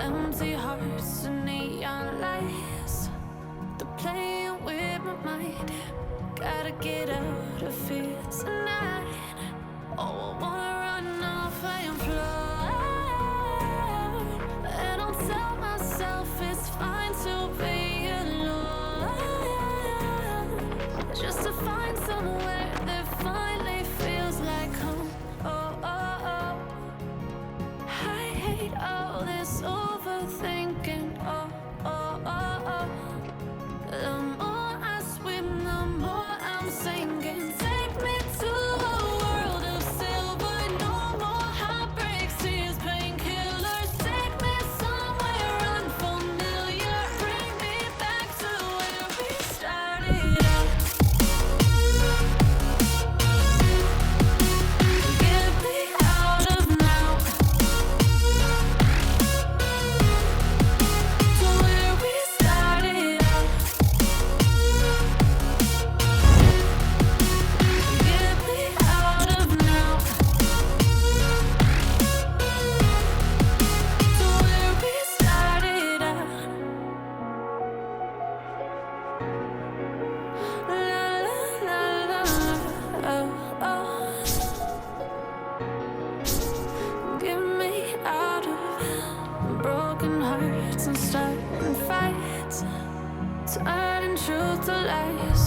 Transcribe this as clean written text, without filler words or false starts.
empty hearts and neon lights. They're playing with my mind. Gotta get out of here tonight. Oh, I wanna run off and fly. And I'll tell myself it's fine to be alone, just to find somewhere that finally feels like home. Oh, oh, oh. I hate all this overthinking. Oh, oh, oh, oh. The more I swim, the more I'm sinking. Take me to a world of silver. No more heartbreaks, tears, painkillers. Take me somewhere unfamiliar. Bring me back to where we started out. Get me out of now, to where we started out. Get me out of now, to where we started out. La la la la, oh oh. Get me out of broken hearts and starting fights, turning truth to lies.